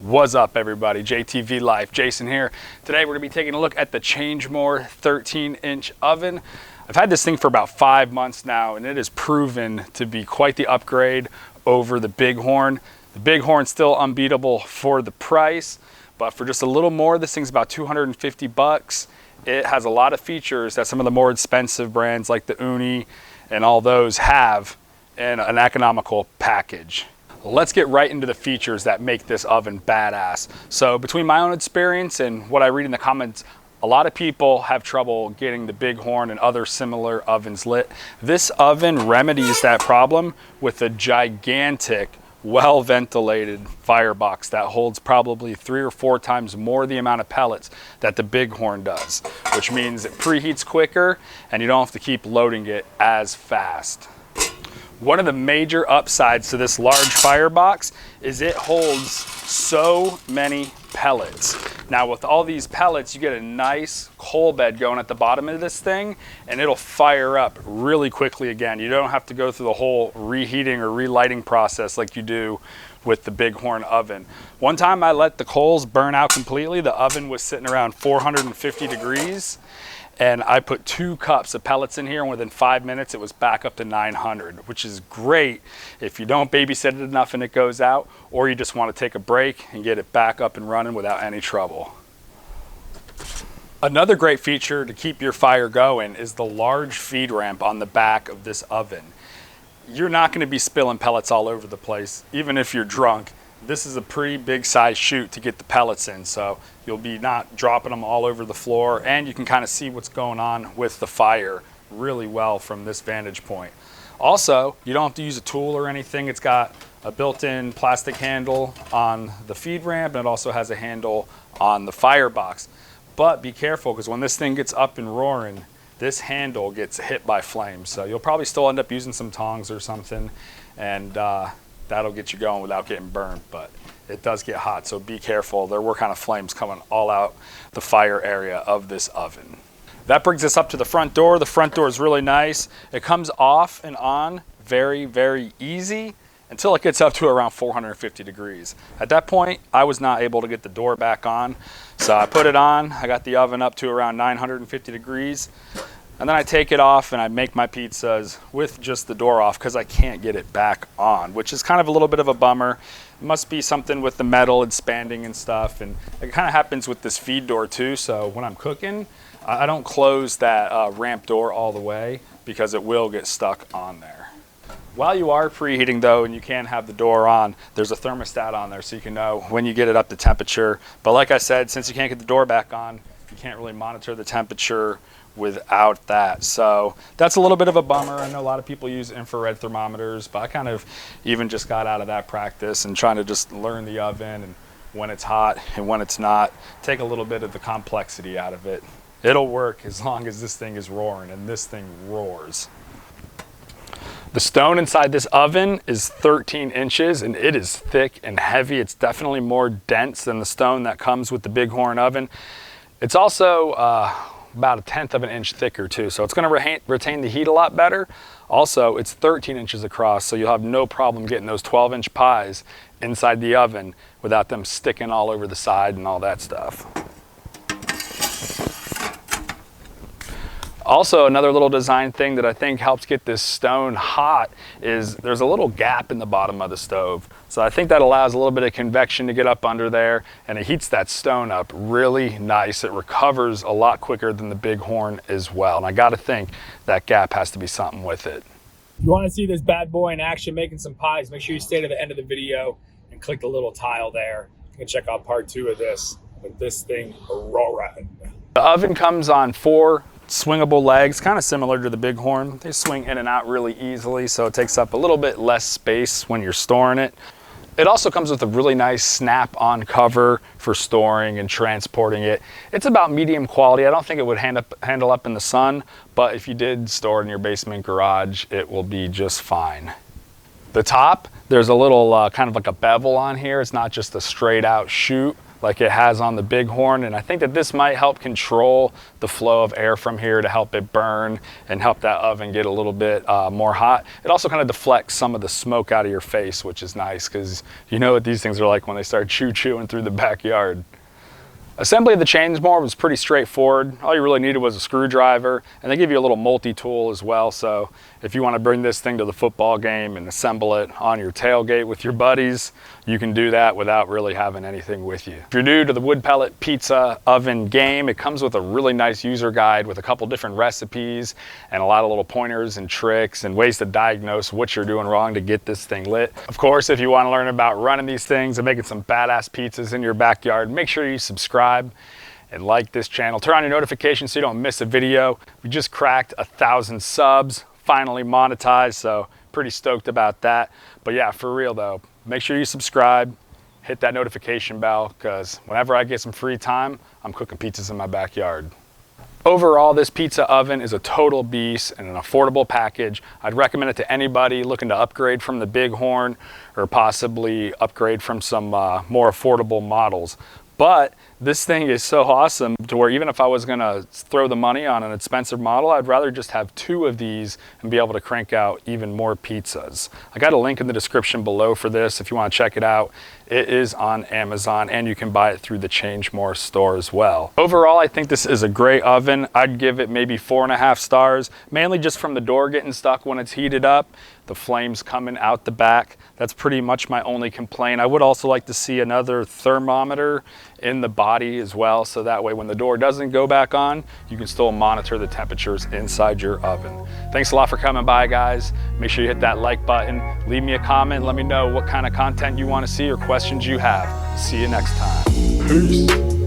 What's up, everybody? JTV Life, Jason here. Today we're gonna be taking a look at the Changemoor 13-inch oven. I've had this thing for about 5 months now, and it has proven to be quite the upgrade over the Bighorn. The Bighorn's still unbeatable for the price, but for just a little more, this thing's about 250 bucks. It has a lot of features that some of the more expensive brands like the Uni and all those have in an economical package. Let's get right into the features that make this oven badass. So between my own experience and what I read in the comments, a lot of people have trouble getting the Bighorn and other similar ovens lit. This oven remedies that problem with a gigantic, well-ventilated firebox that holds probably 3 or 4 times more the amount of pellets that the Bighorn does, which means it preheats quicker and you don't have to keep loading it as fast. One of the major upsides to this large firebox is it holds so many pellets. Now with all these pellets, you get a nice coal bed going at the bottom of this thing, and it'll fire up really quickly again. You don't have to go through the whole reheating or relighting process like you do with the Bighorn oven. One time I let the coals burn out completely. The oven was sitting around 450 degrees. And I put 2 cups of pellets in here, and within 5 minutes it was back up to 900, which is great if you don't babysit it enough and it goes out, or you just want to take a break and get it back up and running without any trouble. Another great feature to keep your fire going is the large feed ramp on the back of this oven. You're not going to be spilling pellets all over the place, even if you're drunk. This is a pretty big size chute to get the pellets in, so you'll be not dropping them all over the floor, and you can kind of see what's going on with the fire really well from this vantage point. Also, you don't have to use a tool or anything. It's got a built-in plastic handle on the feed ramp, and it also has a handle on the firebox. But be careful, because when this thing gets up and roaring, this handle gets hit by flames. So you'll probably still end up using some tongs or something, and that'll get you going without getting burned, but it does get hot, so be careful. There were kind of flames coming all out the fire area of this oven. That brings us up to the front door. The front door is really nice. It comes off and on very, very easy until it gets up to around 450 degrees. At that point, I was not able to get the door back on, so I put it on. I got the oven up to around 950 degrees. And then I take it off and I make my pizzas with just the door off because I can't get it back on, which is kind of a little bit of a bummer. It must be something with the metal expanding and stuff. And it kind of happens with this feed door too. So when I'm cooking, I don't close that ramp door all the way because it will get stuck on there. While you are preheating though, and you can have the door on, there's a thermostat on there so you can know when you get it up to temperature. But like I said, since you can't get the door back on, you can't really monitor the temperature without that. So that's a little bit of a bummer. I know a lot of people use infrared thermometers, but I kind of even just got out of that practice and trying to just learn the oven and when it's hot and when it's not, take a little bit of the complexity out of it. It'll work as long as this thing is roaring, and this thing roars. The stone inside this oven is 13 inches and it is thick and heavy. It's definitely more dense than the stone that comes with the Bighorn oven. It's also about 1/10 of an inch thicker too, so it's going to retain the heat a lot better. Also, it's 13 inches across, so you'll have no problem getting those 12-inch pies inside the oven without them sticking all over the side and all that stuff. Also, another little design thing that I think helps get this stone hot is there's a little gap in the bottom of the stove. So I think that allows a little bit of convection to get up under there, and it heats that stone up really nice. It recovers a lot quicker than the Bighorn as well. And I gotta think that gap has to be something with it. If you wanna see this bad boy in action making some pies, make sure you stay to the end of the video and click the little tile there. You can check out part 2 of this with this thing roaring. The oven comes on 4 swingable legs, kind of similar to the Bighorn. They swing in and out really easily, so it takes up a little bit less space when you're storing it. It also comes with a really nice snap-on cover for storing and transporting it. It's about medium quality. I don't think it would handle up in the sun, but if you did store it in your basement garage, it will be just fine. The top, there's a little kind of like a bevel on here. It's not just a straight out chute like it has on the Bighorn, and I think that this might help control the flow of air from here to help it burn and help that oven get a little bit more hot. It also kind of deflects some of the smoke out of your face, which is nice because you know what these things are like when they start chewing through the backyard. Assembly of the Changemoor was pretty straightforward. All you really needed was a screwdriver, and they give you a little multi-tool as well, so if you want to bring this thing to the football game and assemble it on your tailgate with your buddies, you can do that without really having anything with you. If you're new to the wood pellet pizza oven game, it comes with a really nice user guide with a couple different recipes and a lot of little pointers and tricks and ways to diagnose what you're doing wrong to get this thing lit. Of course, if you want to learn about running these things and making some badass pizzas in your backyard, make sure you subscribe and like this channel. Turn on your notifications so you don't miss a video. We just cracked 1,000 subs, finally monetized, so pretty stoked about that. But yeah, for real though, make sure you subscribe, hit that notification bell, because whenever I get some free time, I'm cooking pizzas in my backyard. Overall, this pizza oven is a total beast and an affordable package. I'd recommend it to anybody looking to upgrade from the Bighorn or possibly upgrade from some more affordable models. But this thing is so awesome to where even if I was gonna throw the money on an expensive model, I'd rather just have 2 of these and be able to crank out even more pizzas. I got a link in the description below for this if you wanna check it out. It is on Amazon and you can buy it through the Changemoor store as well. Overall, I think this is a great oven. I'd give it maybe 4.5 stars, mainly just from the door getting stuck when it's heated up, the flames coming out the back. That's pretty much my only complaint. I would also like to see another thermometer in the body as well, so that way when the door doesn't go back on, you can still monitor the temperatures inside your oven. Thanks a lot for coming by, guys. Make sure you hit that like button, leave me a comment, let me know what kind of content you want to see or questions you have. See you next time. Peace.